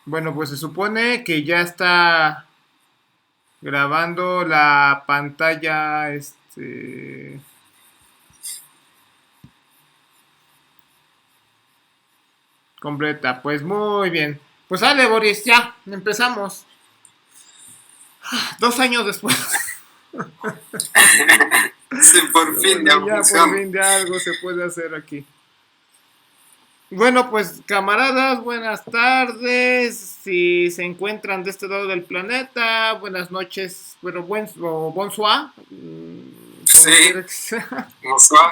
Bueno, pues se supone que ya está grabando la pantalla, completa. Pues muy bien. Pues sale, Boris, ya, empezamos. 2 años después. Sí, por Pero fin bueno, ya ya por funciona. fin de algo se puede hacer aquí. Bueno, pues camaradas, buenas tardes. Si se encuentran de este lado del planeta, buenas noches, bueno, o bonsoir, como quiera Sí, que sea. bonsoir.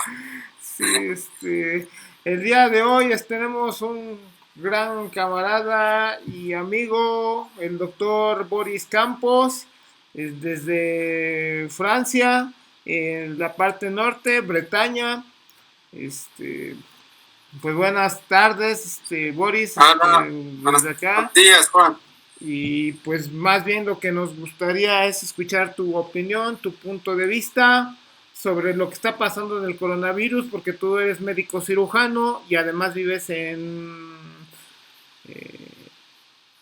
Sí, el día de hoy tenemos un gran camarada y amigo, el doctor Boris Campos, desde Francia, en la parte norte, Bretaña. Este, pues buenas tardes, Boris, Hola, buenos desde acá. días, Juan. Y pues más bien lo que nos gustaría es escuchar tu opinión, tu punto de vista sobre lo que está pasando en el coronavirus, porque tú eres médico cirujano y además vives en... eh,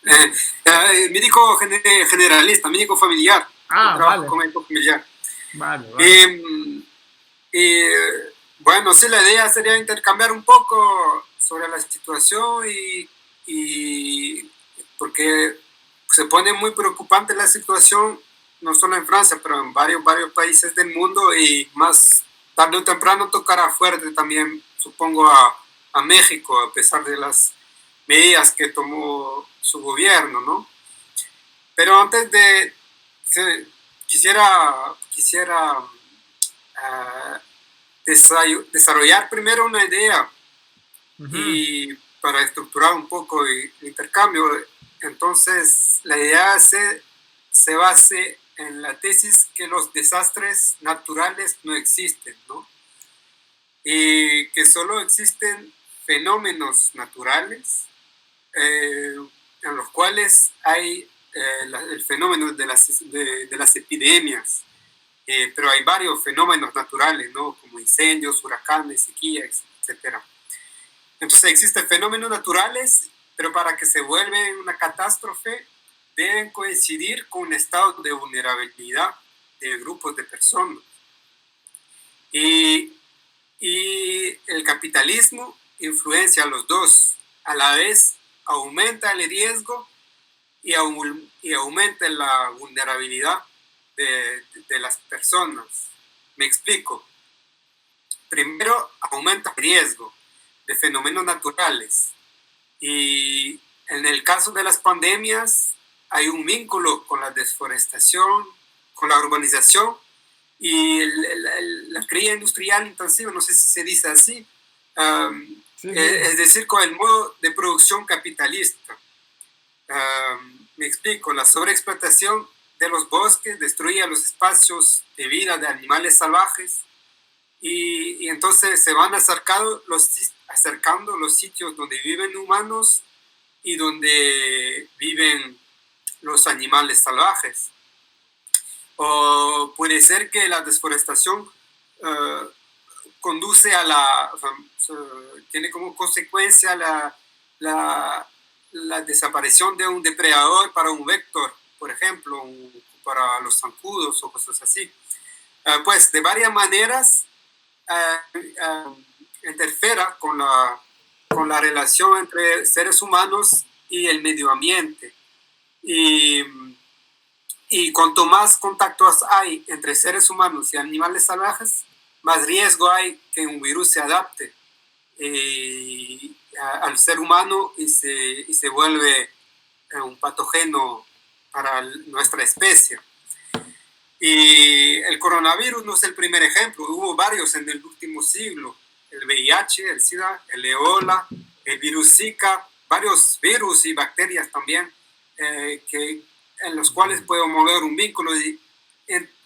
Eh, médico generalista, médico familiar. Yo trabajo vale, como médico familiar. vale, vale. Eh, bueno, sí, la idea sería intercambiar un poco sobre la situación y porque se pone muy preocupante la situación, no solo en Francia, pero en varios países del mundo y más tarde o temprano tocará fuerte también, supongo, a México, a pesar de las medidas que tomó su gobierno, ¿no? Pero antes de, quisiera desarrollar primero una idea Ujú. y para estructurar un poco el intercambio. Entonces, la idea se base en la tesis que los desastres naturales no existen, ¿no? Y que solo existen fenómenos naturales en los cuales hay el fenómeno de las epidemias, pero hay varios fenómenos naturales, ¿no? Como incendios, huracanes, sequías, etcétera. Entonces existen fenómenos naturales, pero para que se vuelvan una catástrofe deben coincidir con un estado de vulnerabilidad de grupos de personas. Y, y el capitalismo influencia a los dos. A la vez aumenta el riesgo y aumenta la vulnerabilidad de las personas. Me explico. Primero aumenta el riesgo de fenómenos naturales. Y en el caso de las pandemias hay un vínculo con la deforestación, con la urbanización y la cría industrial intensiva, no sé si se dice así, Sí, sí. es decir, con el modo de producción capitalista. Me explico, la sobreexplotación de los bosques destruye los espacios de vida de animales salvajes y entonces se van acercando los sitios donde viven humanos y donde viven los animales salvajes. O puede ser que la desforestación uh, conduce a tiene como consecuencia la desaparición de un depredador para un vector, por ejemplo, para los zancudos o cosas así. Pues de varias maneras interfiera con la relación entre seres humanos y el medio ambiente. Y, y cuanto más contactos hay entre seres humanos y animales salvajes, más riesgo hay que un virus se adapte al ser humano y se vuelve un patógeno para nuestra especie. Y el coronavirus no es el primer ejemplo, hubo varios en el último siglo, el VIH, el SIDA, el ébola, el virus Zika, varios virus y bacterias también, en los cuales podemos mover un vínculo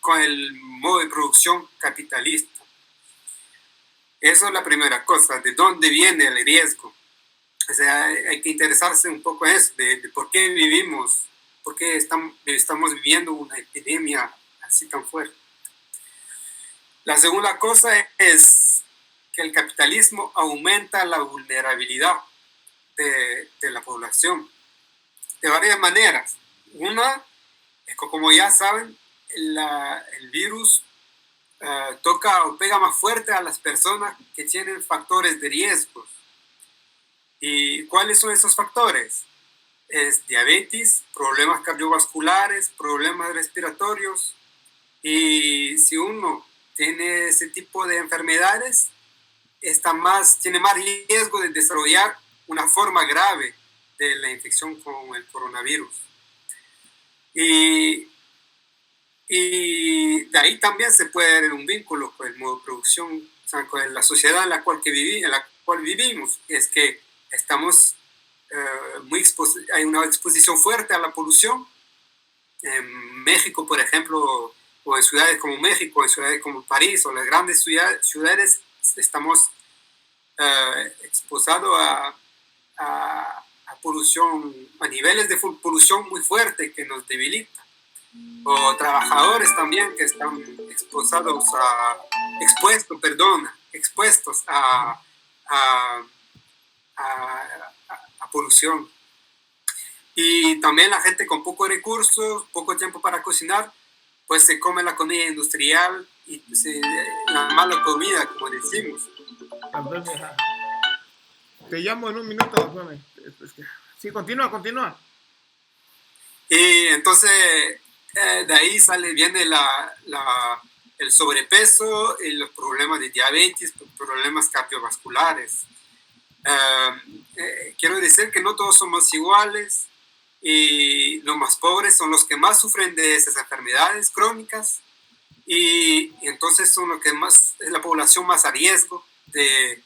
con el modo de producción capitalista. Eso es la primera cosa, de dónde viene el riesgo. O sea, hay que interesarse un poco en eso, de por qué vivimos, por qué estamos viviendo una epidemia así tan fuerte. La segunda cosa es que el capitalismo aumenta la vulnerabilidad de la población. de varias maneras. Una es que, como ya saben, el virus toca o pega más fuerte a las personas que tienen factores de riesgo. ¿Y cuáles son esos factores? Es diabetes, problemas cardiovasculares, problemas respiratorios. Y si uno tiene ese tipo de enfermedades, tiene más riesgo de desarrollar una forma grave de la infección con el coronavirus. Y de ahí también se puede ver un vínculo con el modo de producción, o sea, con la sociedad en la cual vivimos. Es que estamos hay una exposición fuerte a la polución. En México, por ejemplo, o en ciudades como México, en ciudades como París o las grandes ciudades, estamos expuestos a polución, a niveles de polución muy fuerte que nos debilita. O trabajadores también que están expuestos a polución. Y también la gente con pocos recursos, poco tiempo para cocinar, pues se come la comida industrial y la mala comida, como decimos. Te llamo en un minuto. Sí, continúa. Y entonces de ahí viene el sobrepeso y los problemas de diabetes, problemas cardiovasculares. Quiero decir que no todos somos iguales y los más pobres son los que más sufren de esas enfermedades crónicas y entonces son los que más, es la población más a riesgo de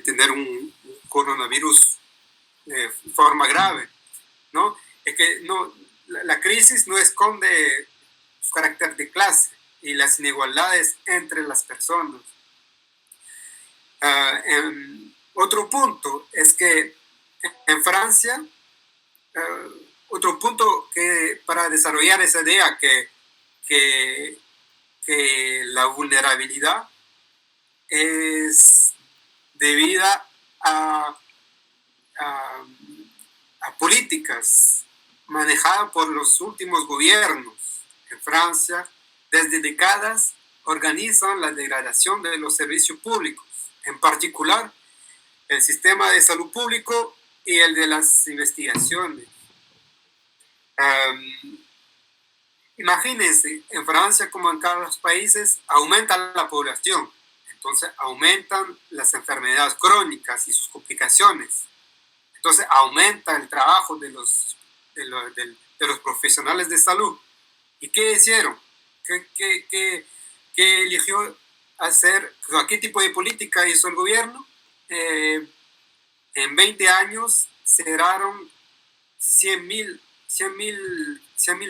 tener un coronavirus de forma grave, ¿no? Es que la crisis no esconde su carácter de clase y las inigualdades entre las personas. Otro punto es que en Francia, otro punto que para desarrollar esa idea que la vulnerabilidad es debida a políticas manejadas por los últimos gobiernos. En Francia, desde décadas, organizan la degradación de los servicios públicos, en particular el sistema de salud público y el de las investigaciones. Imagínense, en Francia como en cada países aumenta la población, entonces aumentan las enfermedades crónicas y sus complicaciones. Entonces aumenta el trabajo de los profesionales de salud. ¿Y qué hicieron? ¿Qué eligió hacer? ¿Qué tipo de política hizo el gobierno? En 20 años cerraron 100.000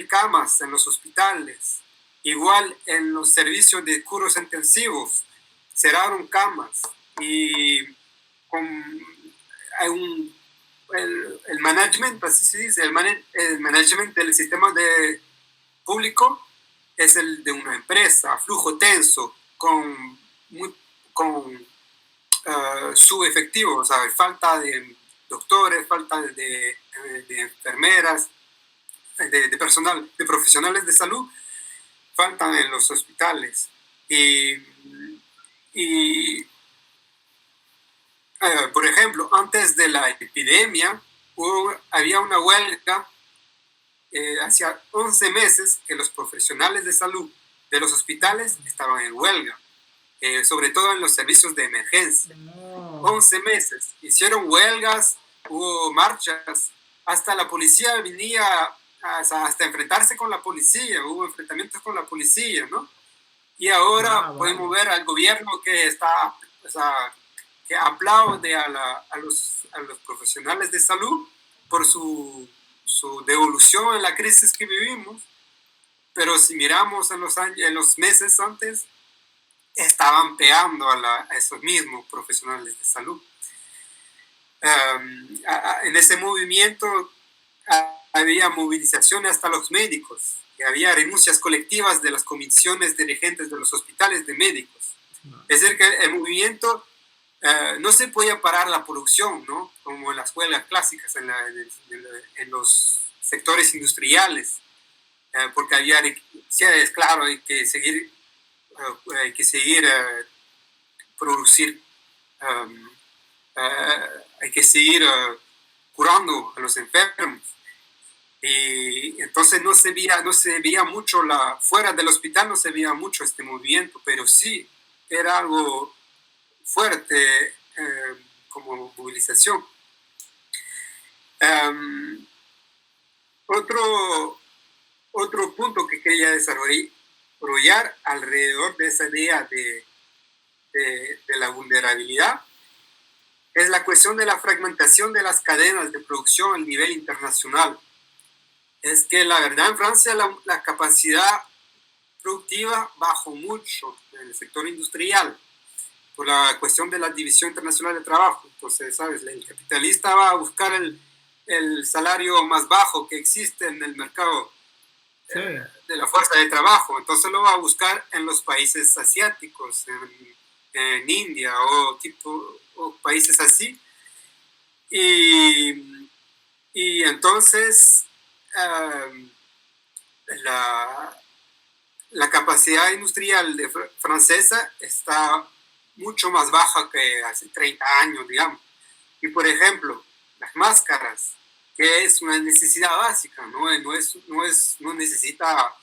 camas en los hospitales. Igual en los servicios de cuidados intensivos cerraron camas y el management, así se dice, el management del sistema público es el de una empresa, flujo tenso, con subefectivo, o sea, falta de doctores, falta de enfermeras, de personal, de profesionales de salud, faltan en los hospitales. Por ejemplo, antes de la epidemia, había una huelga hacía 11 meses que los profesionales de salud de los hospitales estaban en huelga, sobre todo en los servicios de emergencia. 11 meses. Hicieron huelgas, hubo marchas, hasta la policía venía, hasta enfrentarse con la policía, hubo enfrentamientos con la policía, ¿no? Y ahora podemos ver al gobierno que está, que aplaude a los profesionales de salud por su devolución en la crisis que vivimos, pero si miramos en los meses antes, estaban pegando a esos mismos profesionales de salud. En ese movimiento había movilizaciones hasta los médicos, y había renuncias colectivas de las comisiones dirigentes de los hospitales de médicos. Es decir, que el movimiento no se podía parar la producción, ¿no? Como en las escuelas clásicas, en los sectores industriales, porque había, sí, es claro, hay que seguir producir, um, hay que seguir curando a los enfermos. Y entonces no se veía mucho, fuera del hospital no se veía mucho este movimiento, pero sí era algo fuerte como movilización. Um, otro, otro punto que quería desarrollar alrededor de esa idea de la vulnerabilidad es la cuestión de la fragmentación de las cadenas de producción a nivel internacional. Es que la verdad en Francia la capacidad productiva bajó mucho en el sector industrial por la cuestión de la división internacional de trabajo. Entonces, ¿sabes? El capitalista va a buscar el salario más bajo que existe en el mercado de la fuerza de trabajo. Entonces lo va a buscar en los países asiáticos, en India o países así. Y entonces la capacidad industrial francesa está mucho más baja que hace 30 años, digamos. Y por ejemplo, las máscaras, que es una necesidad básica, no necesita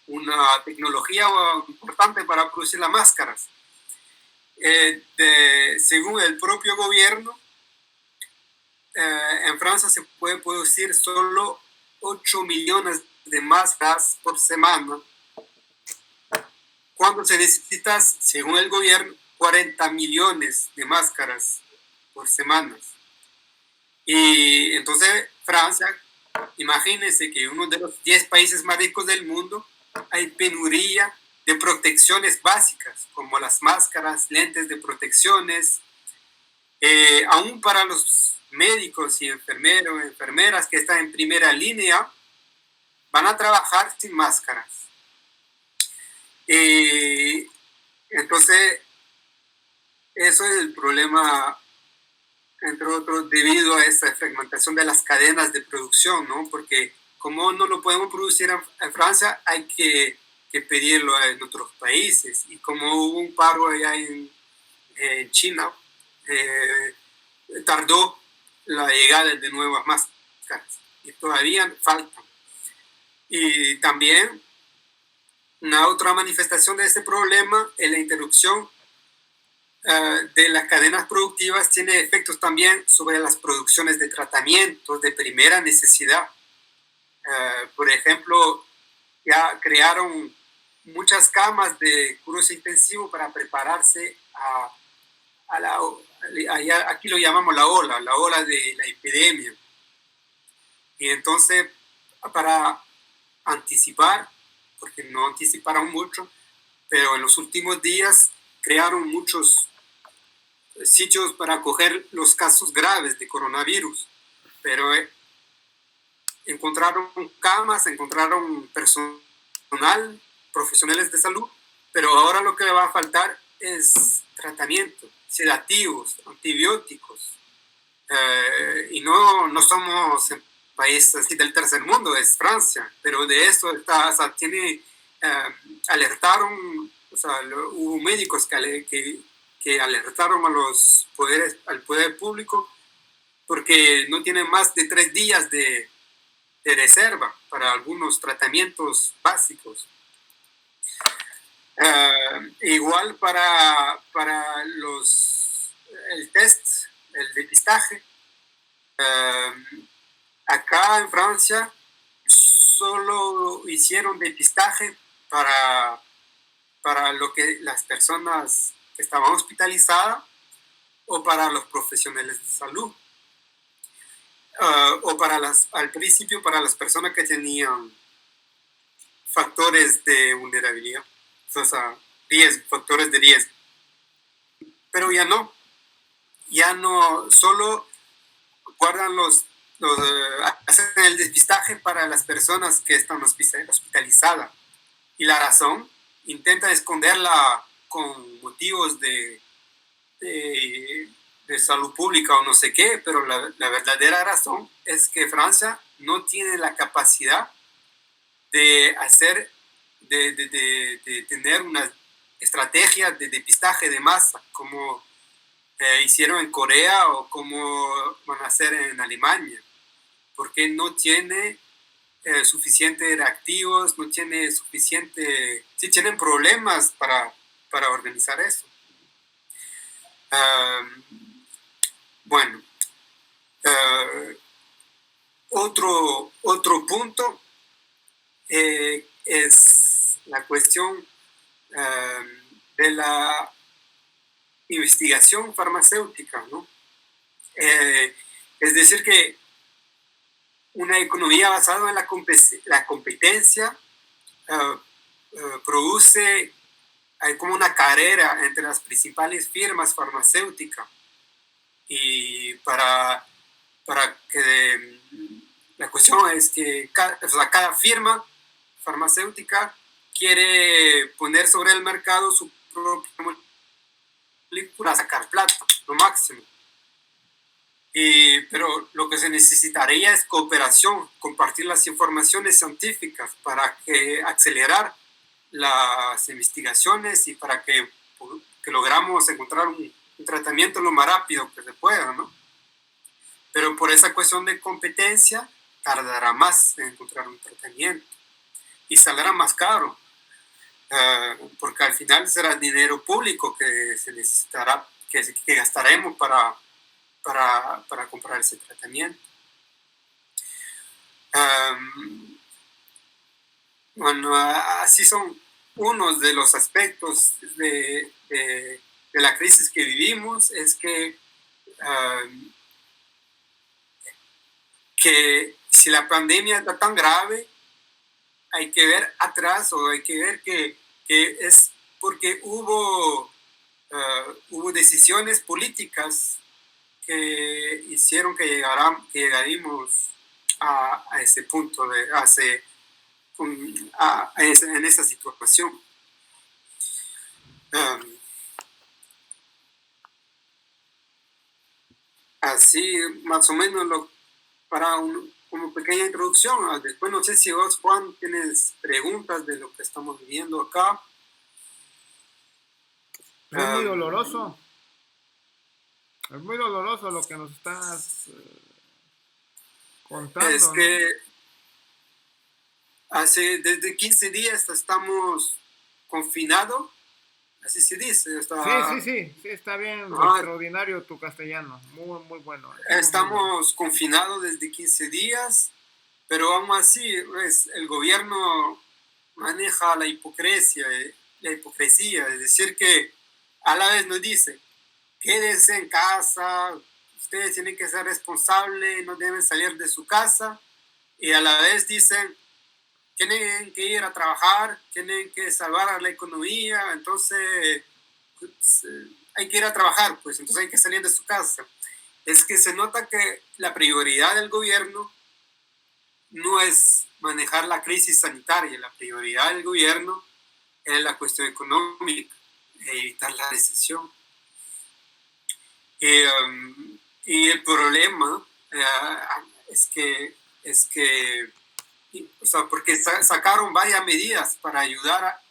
una tecnología importante para producir las máscaras. Según el propio gobierno, en Francia se puede producir solo 8 millones de máscaras por semana, cuando se necesita, según el gobierno, 40 millones de máscaras por semana. Y entonces Francia, imagínense que uno de los 10 países más ricos del mundo, hay penuria de protecciones básicas, como las máscaras, lentes de protecciones, aún para los médicos y enfermeras que están en primera línea, van a trabajar sin máscaras. Entonces, eso es el problema, entre otros, debido a esta fragmentación de las cadenas de producción, ¿no? Porque como no lo podemos producir en Francia, hay que pedirlo en otros países. Y como hubo un paro allá en China, tardó la llegada de nuevas máscaras y todavía faltan. Y también una otra manifestación de este problema es la interrupción de las cadenas productivas. Tiene efectos también sobre las producciones de tratamientos de primera necesidad. Por ejemplo, ya crearon muchas camas de cuidados intensivos para prepararse aquí lo llamamos la ola de la epidemia. Y entonces, para anticipar, porque no anticiparon mucho, pero en los últimos días crearon muchos sitios para acoger los casos graves de coronavirus, pero encontraron camas, encontraron personal, profesionales de salud, pero ahora lo que le va a faltar es tratamiento, sedativos, antibióticos, y no somos en país así del tercer mundo, es Francia, pero de eso alertaron, o sea, hubo médicos que alertaron al poder público porque no tienen más de 3 días de reserva para algunos tratamientos básicos. Igual para el test, el depistaje. Acá en Francia solo hicieron depistaje para las personas que estaban hospitalizadas o para los profesionales de salud. O al principio para las personas que tenían factores de vulnerabilidad, o sea, factores de riesgo. Pero ya no, solo guardan hacen el depistaje para las personas que están hospitalizadas. Y la razón, intentan esconderla con motivos de salud pública o no sé qué, pero la verdadera razón es que Francia no tiene la capacidad de hacer, de tener una estrategia de depistaje de masa, como hicieron en Corea o como van a hacer en Alemania, porque no tiene suficiente reactivos, no tiene suficiente, sí tienen problemas para organizar eso. Bueno, otro punto es la cuestión de la investigación farmacéutica, ¿no? Es decir, que una economía basada en la competencia produce, hay como una carrera entre las principales firmas farmacéuticas y para que la cuestión es que cada firma farmacéutica quiere poner sobre el mercado su propia molécula para sacar plata, lo máximo. Pero lo que se necesitaría es cooperación, compartir las informaciones científicas para acelerar las investigaciones y para que logramos encontrar un tratamiento lo más rápido que se pueda, ¿no? Pero por esa cuestión de competencia tardará más en encontrar un tratamiento y saldrá más caro, porque al final será dinero público que se necesitará, que gastaremos para comprar ese tratamiento. Bueno, así son unos de los aspectos de la crisis que vivimos, es que si la pandemia está tan grave, hay que ver atrás, o hay que ver que es porque hubo decisiones políticas que hicieron que llegaríamos a ese punto, en esa situación. Así, más o menos, como pequeña introducción. Después no sé si vos, Juan, tienes preguntas de lo que estamos viviendo acá. Es muy doloroso. Es muy doloroso lo que nos estás contando. Es que desde 15 días estamos confinados, así se dice. Sí, está bien, extraordinario tu castellano, muy bueno. Estamos confinados desde 15 días, pero aún así el gobierno maneja la hipocresía, es decir, que a la vez nos dice, quédense en casa, ustedes tienen que ser responsables, no deben salir de su casa, y a la vez dicen, tienen que ir a trabajar, tienen que salvar a la economía, entonces pues, hay que ir a trabajar, pues entonces hay que salir de su casa. Es que se nota que la prioridad del gobierno no es manejar la crisis sanitaria, la prioridad del gobierno es la cuestión económica, evitar la recesión. Y el problema es que o sea, porque sacaron varias medidas para ayudar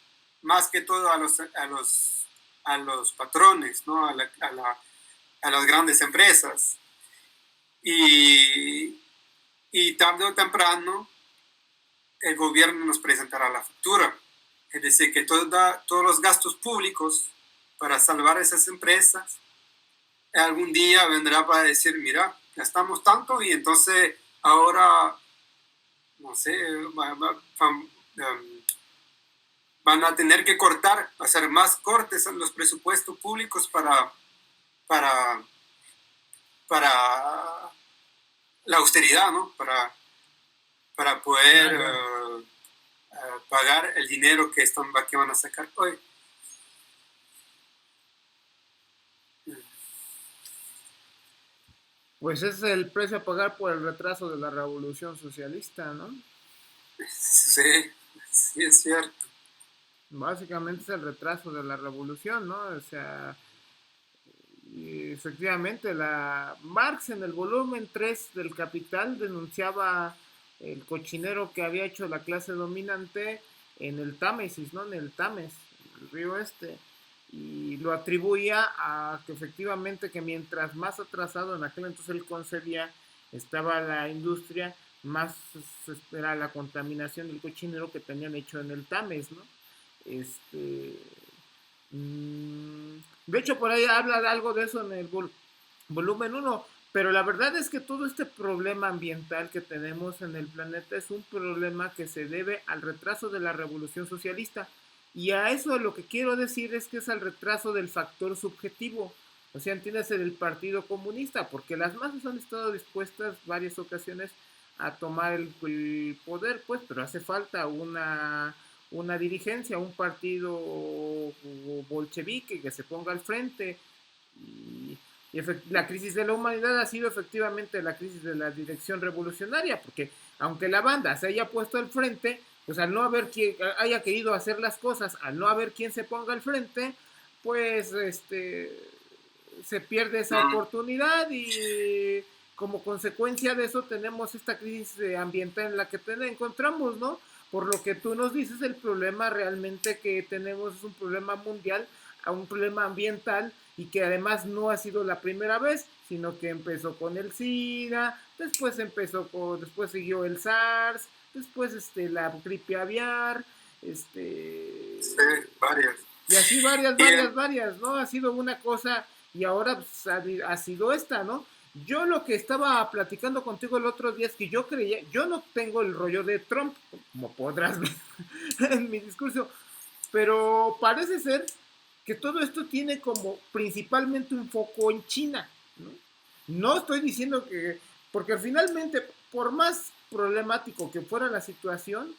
más que todo a los patrones, ¿no? a las grandes empresas. Y tarde o temprano el gobierno nos presentará la factura. Es decir, que todos los gastos públicos para salvar a esas empresas algún día vendrá para decir, mira, gastamos tanto y entonces ahora, no sé, van a tener que hacer más cortes en los presupuestos públicos para la austeridad, ¿no? Para poder pagar el dinero que van a sacar hoy. Pues ese es el precio a pagar por el retraso de la revolución socialista, ¿no? Sí, es cierto. Básicamente es el retraso de la revolución, ¿no? O sea, efectivamente, Marx en el volumen 3 del Capital denunciaba el cochinero que había hecho la clase dominante en el Támesis, ¿no? En el Tames, el río este, y lo atribuía a que efectivamente que mientras más atrasado en aquel entonces él concebía estaba la industria, más era la contaminación del cochinero que tenían hecho en el Tames, ¿no? Este, de hecho, por ahí habla de algo de eso en el volumen uno, pero la verdad es que todo este problema ambiental que tenemos en el planeta es un problema que se debe al retraso de la revolución socialista. Y a eso lo que quiero decir es que es al retraso del factor subjetivo. O sea, entiendes el Partido Comunista, porque las masas han estado dispuestas varias ocasiones a tomar el poder, pues, pero hace falta una dirigencia, un partido bolchevique que se ponga al frente. Y, la crisis de la humanidad ha sido efectivamente la crisis de la dirección revolucionaria, porque aunque la banda se haya puesto al frente, pues al no haber quien haya querido hacer las cosas, al no haber quien se ponga al frente, pues se pierde esa oportunidad y como consecuencia de eso tenemos esta crisis ambiental en la que encontramos, ¿no? Por lo que tú nos dices, el problema realmente que tenemos es un problema mundial, un problema ambiental y que además no ha sido la primera vez, sino que empezó con el SIDA, después siguió el SARS, después la gripe aviar, Sí, varias. y así varias, Y, varias, varias, ¿no? Ha sido una cosa y ahora pues, ha sido esta, ¿no? Yo lo que estaba platicando contigo el otro día es que yo creía, yo no tengo el rollo de Trump, como podrás ver en mi discurso, pero parece ser que todo esto tiene como principalmente un foco en China, ¿no? No estoy diciendo que, porque finalmente, por más problemático que fuera la situación,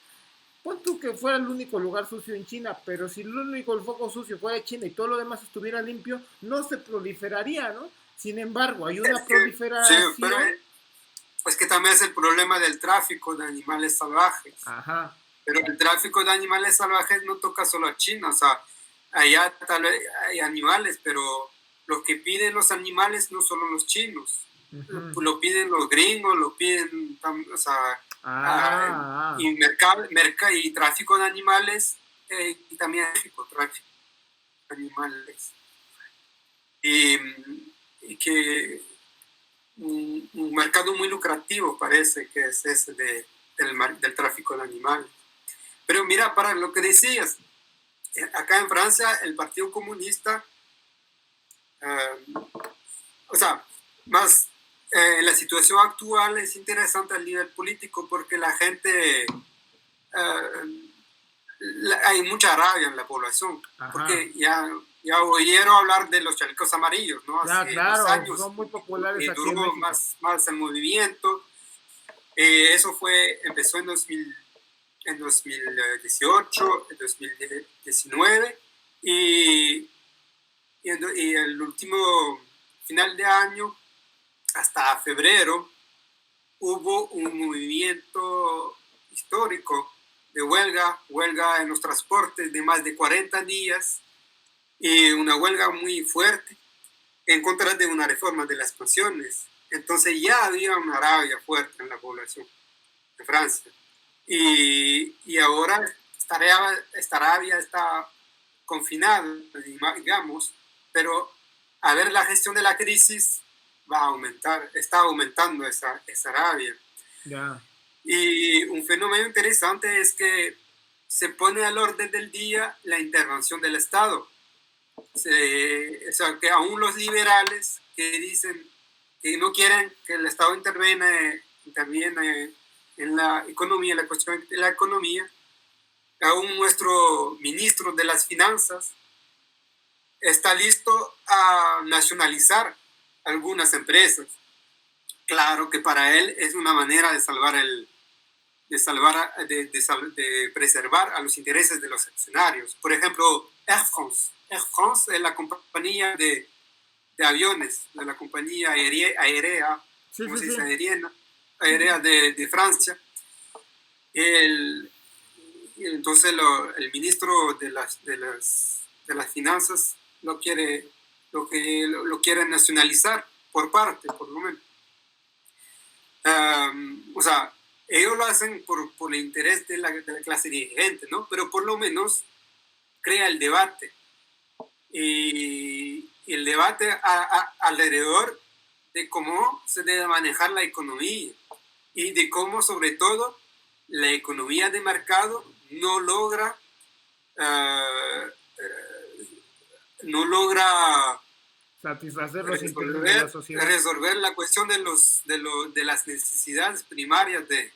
pon tú que fuera el único lugar sucio en China, pero si el único el foco sucio fuera China y todo lo demás estuviera limpio, no se proliferaría, ¿no? Sin embargo, hay una sí, pero proliferación. es que también es el problema del tráfico de animales salvajes. Ajá. Pero el tráfico de animales salvajes no toca solo a China, o sea, allá tal vez hay animales, pero lo que piden los animales no solo los chinos, lo piden los gringos, lo piden, o sea, y tráfico de animales, y también tráfico de animales. Y que un mercado muy lucrativo parece que es ese del tráfico de animales. Pero mira, para lo que decías, acá en Francia el Partido Comunista, o sea, más la situación actual es interesante al nivel político porque la gente, hay mucha rabia en la población, porque ya oyeron hablar de los chalecos amarillos, ¿no? Ya, Hace claro, 2 años, son muy populares aquí en duró México. más el movimiento. Eso empezó en 2018, en 2019 y el último final de año, hasta febrero, hubo un movimiento histórico de huelga en los transportes de más de 40 días y una huelga muy fuerte en contra de una reforma de las pensiones. Entonces ya había una rabia fuerte en la población de Francia. Y ahora esta rabia está confinada, digamos, pero a ver la gestión de la crisis va a aumentar, está aumentando esa rabia. Ya. Y un fenómeno interesante es que se pone al orden del día la intervención del Estado. O sea, que aún los liberales que dicen que no quieren que el Estado intervenga en la economía, la cuestión de la economía, aún nuestro ministro de las Finanzas está listo a nacionalizar algunas empresas. Claro que para él es una manera de preservar a los intereses de los accionarios. Por ejemplo, Air France. Air France es la compañía de aviones, de la compañía aérea, ¿cómo se dice? Aérea de Francia. Entonces el ministro de las finanzas no quiere lo quieren nacionalizar por parte, por lo menos. O sea, ellos lo hacen por el interés de la clase dirigente, ¿no? Pero por lo menos crea el debate. Y el debate alrededor de cómo se debe manejar la economía y de cómo, sobre todo, la economía de mercado no logra satisfacer los intereses de la sociedad. Resolver la cuestión de las necesidades primarias de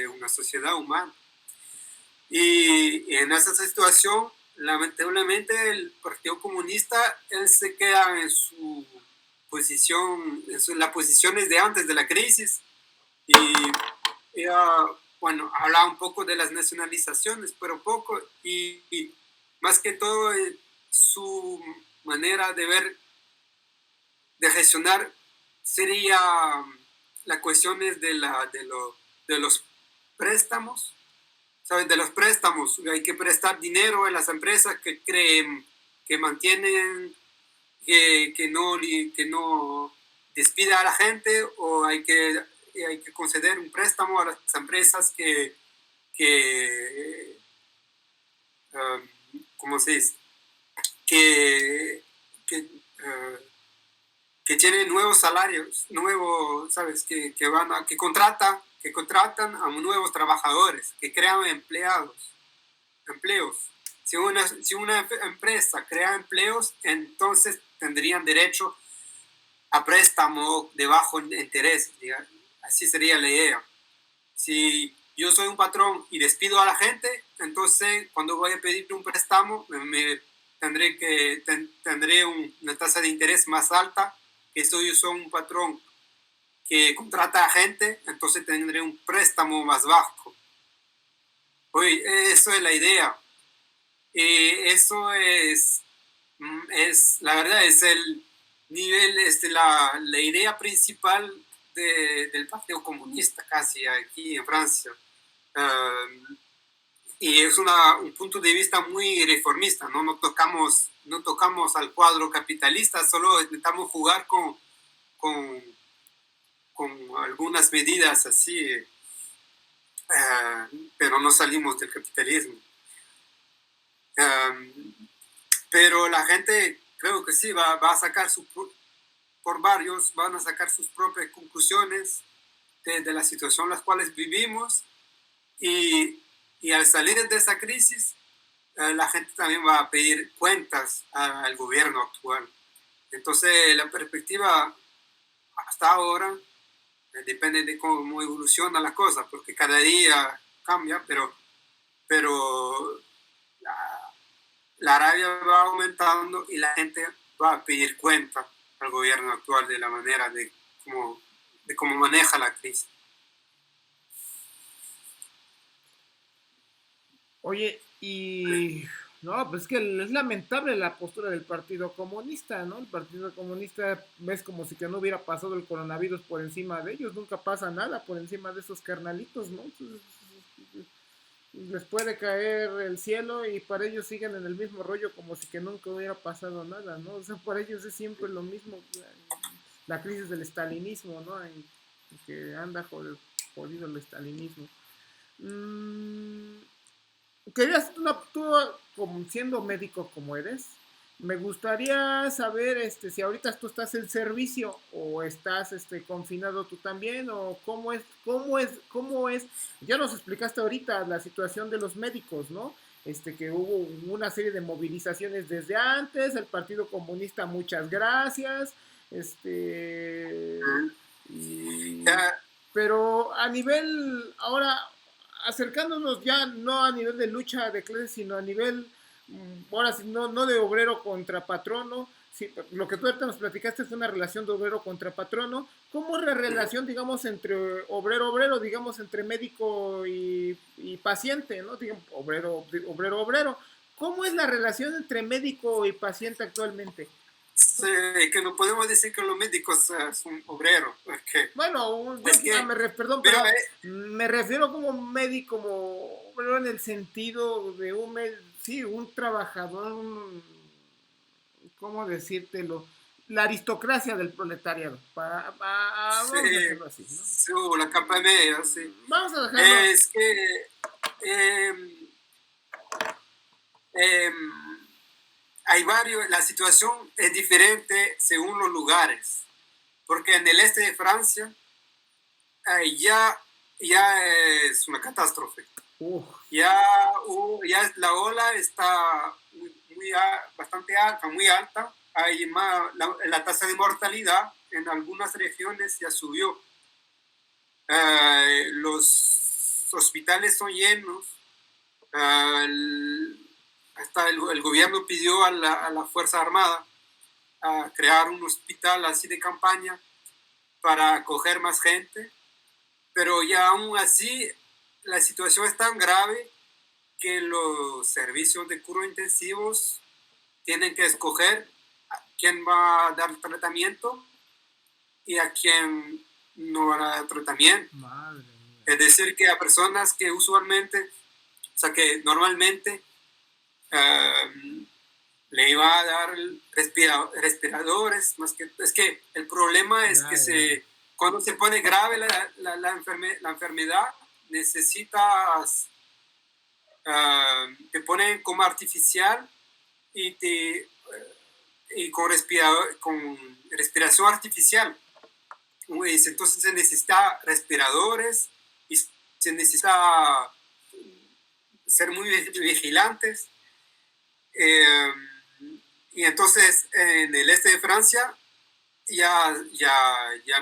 una sociedad humana. Y en esa situación, lamentablemente, el Partido Comunista, él se queda en su posición, las posiciones de antes de la crisis, y bueno, habla un poco de las nacionalizaciones, pero poco, y más que todo su manera de ver, de gestionar, sería las cuestiones de los préstamos, ¿sabes? De los préstamos, hay que prestar dinero a las empresas que creen, que mantienen, que no despida a la gente, o hay que conceder un préstamo a las empresas que ¿cómo se dice? Que tienen nuevos salarios, ¿sabes? Que contratan a nuevos trabajadores, que crean empleos. Si una empresa crea empleos, entonces tendrían derecho a préstamo de bajo interés, digamos. Así sería la idea. Si yo soy un patrón y despido a la gente, entonces cuando voy a pedir un préstamo tendré una tasa de interés más alta. Que si yo soy un patrón que contrata a gente, entonces tendré un préstamo más bajo. Oye, eso es la idea. Eso es la verdad, es el nivel, la idea principal del Partido Comunista, casi aquí en Francia. Y es un punto de vista muy reformista, ¿no? No tocamos al cuadro capitalista, solo intentamos jugar con algunas medidas así, pero no salimos del capitalismo. Pero la gente, creo que sí, va a sacar van a sacar sus propias conclusiones de la situación en la cual vivimos, y al salir de esa crisis, la gente también va a pedir cuentas al gobierno actual. Entonces, la perspectiva hasta ahora depende de cómo evoluciona la cosa, porque cada día cambia, pero la rabia va aumentando y la gente va a pedir cuenta al gobierno actual de la manera de cómo maneja la crisis. Oye, y no, pues es que es lamentable la postura del Partido Comunista, ¿no? El Partido Comunista ves como si que no hubiera pasado el coronavirus por encima de ellos, nunca pasa nada por encima de esos carnalitos, ¿no? Entonces, les puede caer el cielo y para ellos siguen en el mismo rollo como si que nunca hubiera pasado nada, ¿no? O sea, para ellos es siempre lo mismo, la crisis del estalinismo, ¿no? En que anda jodido el estalinismo. Querías, tú como siendo médico como eres, me gustaría saber si ahorita tú estás en servicio o estás confinado tú también, o cómo es. Ya nos explicaste ahorita la situación de los médicos, ¿no? Que hubo una serie de movilizaciones desde antes, el Partido Comunista, muchas gracias, pero a nivel ahora, acercándonos ya no a nivel de lucha de clases, sino a nivel, ahora sí, no de obrero contra patrono. Sí, lo que tú ahorita nos platicaste fue una relación de obrero contra patrono. ¿Cómo es la relación, digamos, entre obrero, digamos, entre médico y paciente, ¿no? Digamos, obrero? ¿Cómo es la relación entre médico y paciente actualmente? Sí, que no podemos decir que los médicos son obreros. Porque bueno, perdón, pero me refiero como médico, como en el sentido de un trabajador, ¿cómo decírtelo? La aristocracia del proletariado. Sí, Vamos a dejarlo así, ¿no? sí, la capa media, sí. Vamos a dejarlo. Es que em, em, hay varios, la situación es diferente según los lugares, porque en el este de Francia ya es una catástrofe. Uf, Ya, ya la ola está bastante alta, muy alta. Hay más, la tasa de mortalidad en algunas regiones ya subió. Los hospitales son llenos. Hasta el gobierno pidió a la Fuerza Armada a crear un hospital así de campaña para acoger más gente, pero ya aún así la situación es tan grave que los servicios de curos intensivos tienen que escoger a quién va a dar tratamiento y a quién no va a dar tratamiento. madre mía. Es decir, que a personas que usualmente, o sea, que normalmente le iba a dar respiradores, más que, es que el problema es que cuando se pone grave la enfermedad, necesitas, te ponen como artificial y con respiración artificial. Entonces se necesita respiradores y se necesita ser muy vigilantes. Y entonces en el este de Francia ya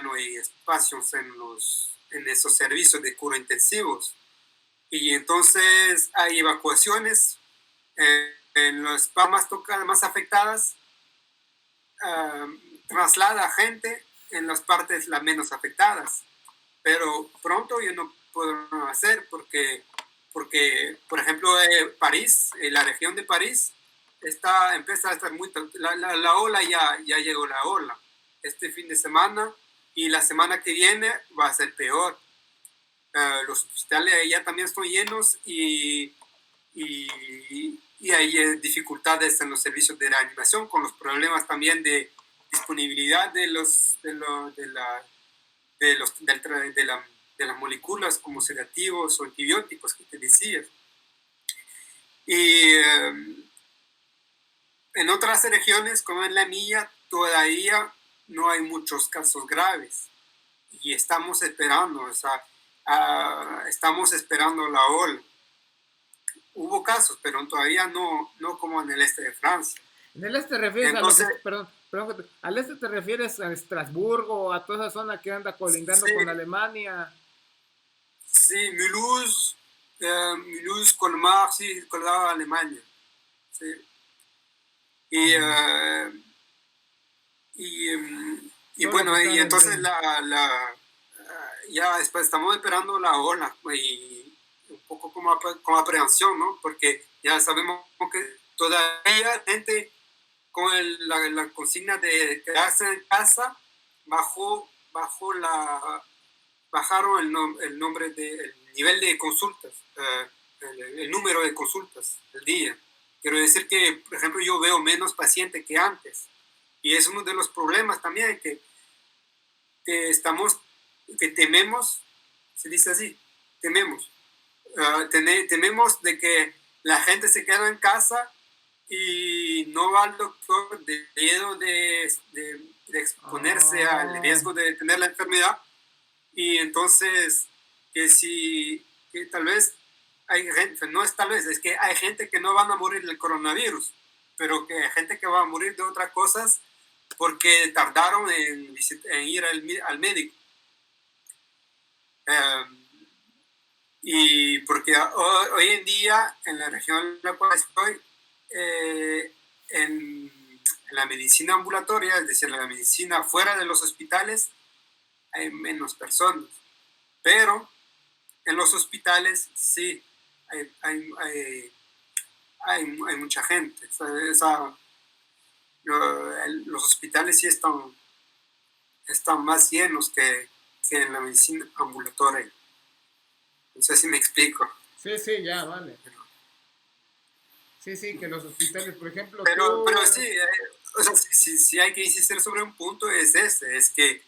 no hay espacios en esos servicios de cura intensivos. Y entonces hay evacuaciones en las partes más afectadas, traslada gente en las partes las menos afectadas. Pero pronto ya no podrán hacer porque, por ejemplo, París, la región de París, empieza a estar muy... La ola ya llegó la ola. Este fin de semana y la semana que viene va a ser peor. Los hospitales ya también están llenos y hay dificultades en los servicios de reanimación con los problemas también de disponibilidad de las moléculas como sedativos o antibióticos que te decía. Y en otras regiones, como en la mía, todavía no hay muchos casos graves. Y estamos esperando, o sea, estamos esperando la ola. Hubo casos, pero todavía no como en el este de Francia. ¿En el este te refieres Entonces, a lo que, perdón, al este te refieres a Estrasburgo, a toda esa zona que anda colindando sí, con Alemania? sí, Mulhouse, Colmar, sí, colgaba a Alemania. Sí. Y, y bueno, y entonces ya después estamos esperando la ola y un poco como aprehensión, ¿no? Porque ya sabemos que todavía gente con la consigna de quedarse en casa bajaron el nombre el nivel de consultas, el número de consultas al día. Quiero decir que, por ejemplo, yo veo menos pacientes que antes. Y es uno de los problemas también que tememos, se dice así, tememos. Tememos de que la gente se queda en casa y no va al doctor de miedo de exponerse al riesgo de tener la enfermedad. Y entonces, que tal vez hay gente, no es tal vez, es que hay gente que no van a morir del coronavirus, pero que hay gente que va a morir de otras cosas porque tardaron en ir al médico. Y porque hoy en día, en la región en la cual estoy, en la medicina ambulatoria, es decir, la medicina fuera de los hospitales, hay menos personas. Pero en los hospitales sí hay mucha gente. Los hospitales sí están más llenos que en la medicina ambulatoria. No sé si me explico. Sí, sí, ya, vale. Sí, sí, que los hospitales, por ejemplo, Pero sí, o sea, si hay que insistir sobre un punto es ese, es que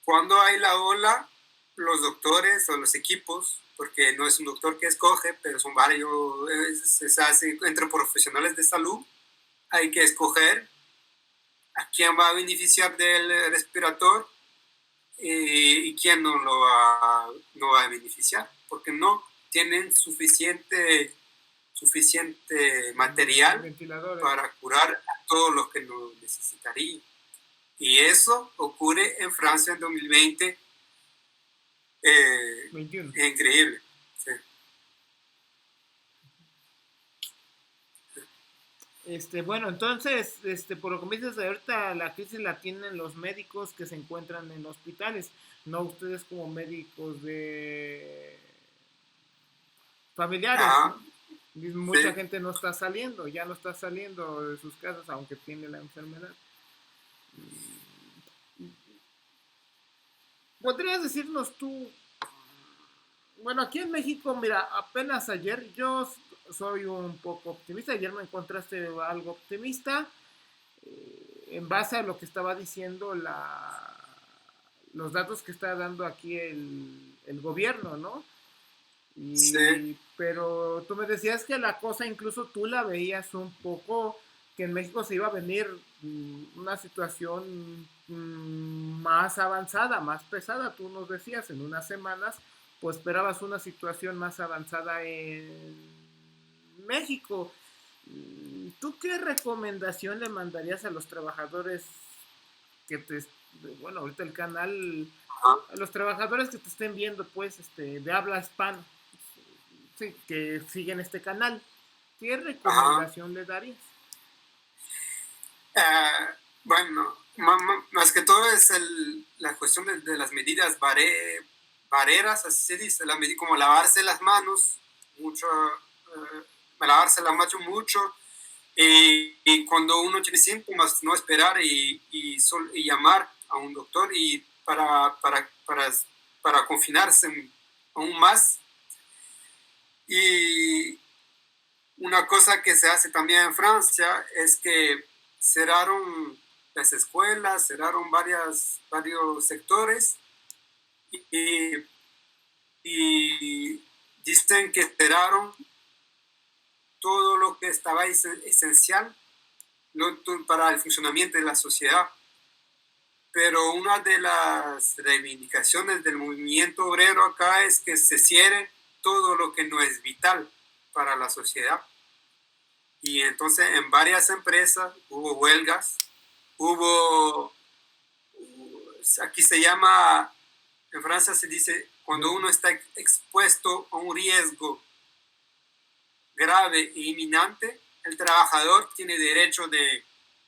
cuando hay la ola, los doctores o los equipos, porque no es un doctor que escoge, pero son varios, se hace entre profesionales de salud, hay que escoger a quién va a beneficiar del respirador y quién no va a beneficiar, porque no tienen suficiente material para curar a todos los que lo necesitarían. Y eso ocurre en Francia en 2020. 21. Es increíble. Sí. Bueno, entonces, por lo que me dices, ahorita la crisis la tienen los médicos que se encuentran en hospitales, no ustedes como médicos de familiares, Ajá. ¿no? Mucha Sí. gente no está saliendo, ya no está saliendo de sus casas aunque tiene la enfermedad. ¿Podrías decirnos tú? Bueno, aquí en México, mira, apenas ayer yo soy un poco optimista. Ayer me encontraste algo optimista en base a lo que estaba diciendo los datos que está dando aquí el gobierno, ¿no? Sí. Pero tú me decías que la cosa incluso tú la veías un poco que en México se iba a venir una situación más avanzada, más pesada. Tú nos decías en unas semanas, pues esperabas una situación más avanzada en México. ¿Tú qué recomendación le mandarías a los trabajadores que te, bueno, ahorita el canal, Ajá. a los trabajadores que te estén viendo, pues, de habla hispana, sí, que siguen este canal? ¿Qué Ajá. recomendación le darías? Bueno, más que todo es la cuestión de las medidas vareras, así se dice, como lavarse las manos, mucho, lavarse las manos mucho, y cuando uno tiene síntomas, no esperar y llamar a un doctor y para confinarse aún más. Y una cosa que se hace también en Francia es que cerraron las escuelas, cerraron varios sectores y, y dicen que cerraron todo lo que estaba esencial para el funcionamiento de la sociedad. Pero una de las reivindicaciones del movimiento obrero acá es que se cierre todo lo que no es vital para la sociedad. Y entonces en varias empresas hubo huelgas, aquí se llama, en Francia se dice, cuando uno está expuesto a un riesgo grave e inminente, el trabajador tiene derecho de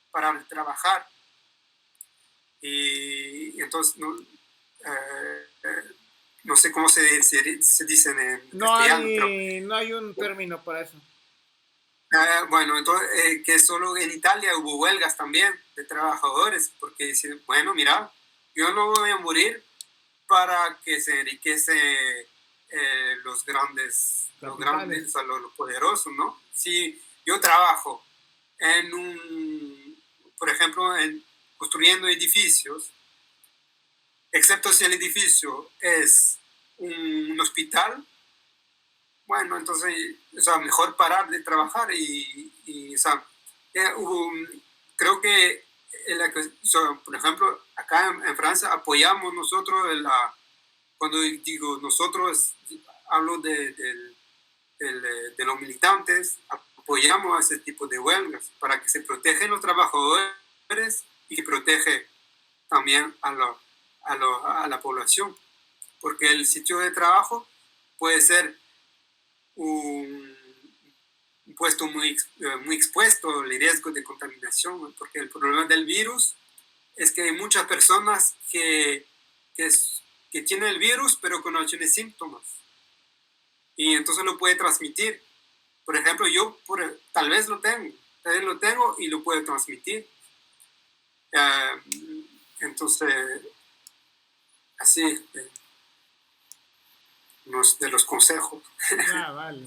parar de trabajar. Y entonces no sé cómo se dice en castellano, pero No hay un término para eso. bueno, entonces que solo en Italia hubo huelgas también de trabajadores, porque dicen, bueno, mira, yo no voy a morir para que se enriquece los grandes, o sea, los poderosos, ¿no? Si yo trabajo por ejemplo, construyendo edificios, excepto si el edificio es un hospital, bueno, entonces, o sea, mejor parar de trabajar o sea, creo que, por ejemplo, acá en Francia apoyamos nosotros, cuando digo nosotros, hablo de los militantes, apoyamos a ese tipo de huelgas para que se protejan los trabajadores y que protege también a la población, porque el sitio de trabajo puede ser un puesto muy expuesto al riesgo de contaminación, porque el problema del virus es que hay muchas personas que tienen el virus pero que no tienen síntomas y entonces lo puede transmitir. Por ejemplo, yo tal vez lo tengo y lo puedo transmitir. Entonces, así, de los consejos. Ah, vale.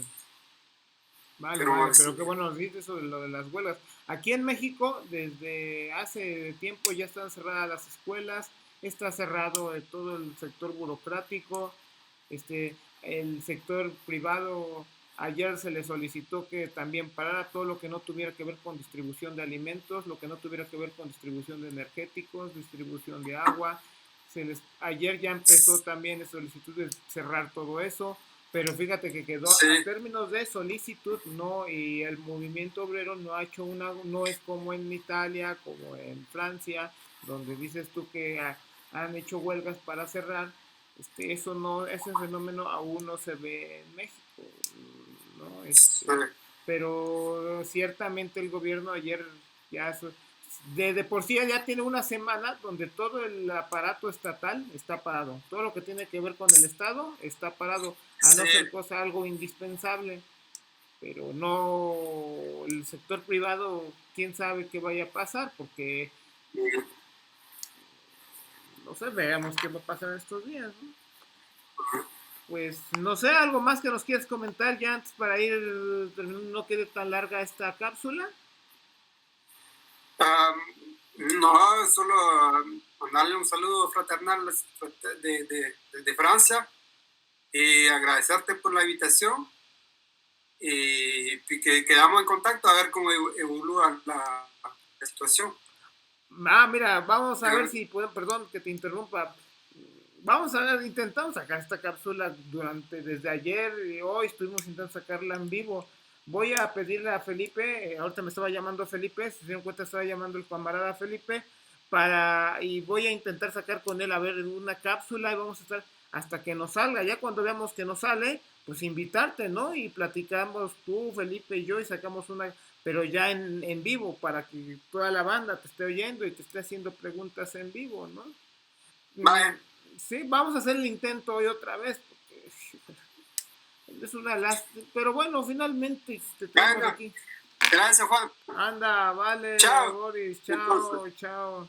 Vale, pero qué bueno dices eso de lo de las huelgas. Aquí en México, desde hace tiempo ya están cerradas las escuelas, está cerrado todo el sector burocrático, el sector privado. Ayer se le solicitó que también parara todo lo que no tuviera que ver con distribución de alimentos, lo que no tuviera que ver con distribución de energéticos, distribución de agua. Ayer ya empezó también la solicitud de cerrar todo eso, pero fíjate que quedó Sí, a términos de solicitud, no, y el movimiento obrero no ha hecho no es como en Italia, como en Francia, donde dices tú que han hecho huelgas para cerrar. Eso no, ese fenómeno aún no se ve en México, ¿no? sí, Pero ciertamente el gobierno ayer ya de por sí ya tiene una semana donde todo el aparato estatal está parado, todo lo que tiene que ver con el Estado está parado, a no sí. ser cosa algo indispensable, pero no el sector privado, quién sabe qué vaya a pasar, porque no sé, veamos qué va a pasar estos días, ¿no? Pues no sé, algo más que nos quieras comentar ya antes para ir, no quede tan larga esta cápsula. Am, no, solo mandarle un saludo fraternal de Francia y agradecerte por la invitación y que quedamos en contacto a ver cómo evolúa la situación. Mira, vamos a ver Eh, si puedo, perdón que te interrumpa. Vamos a ver, intentamos sacar esta cápsula desde ayer y hoy estuvimos intentando sacarla en vivo. Voy a pedirle a Felipe, ahorita me estaba llamando Felipe, si se dieron cuenta estaba llamando el camarada Felipe, y voy a intentar sacar con él a ver una cápsula y vamos a estar hasta que nos salga. Ya cuando veamos que nos sale, pues invitarte, ¿no? Y platicamos tú, Felipe y yo y sacamos una, pero ya en vivo para que toda la banda te esté oyendo y te esté haciendo preguntas en vivo, ¿no? Mm, Vale, sí, vamos a hacer el intento hoy otra vez, porque es una lástima. Pero bueno, finalmente te tenemos venga, aquí. gracias Juan. Anda, vale, Chao. Boris, Entonces. chao, chao.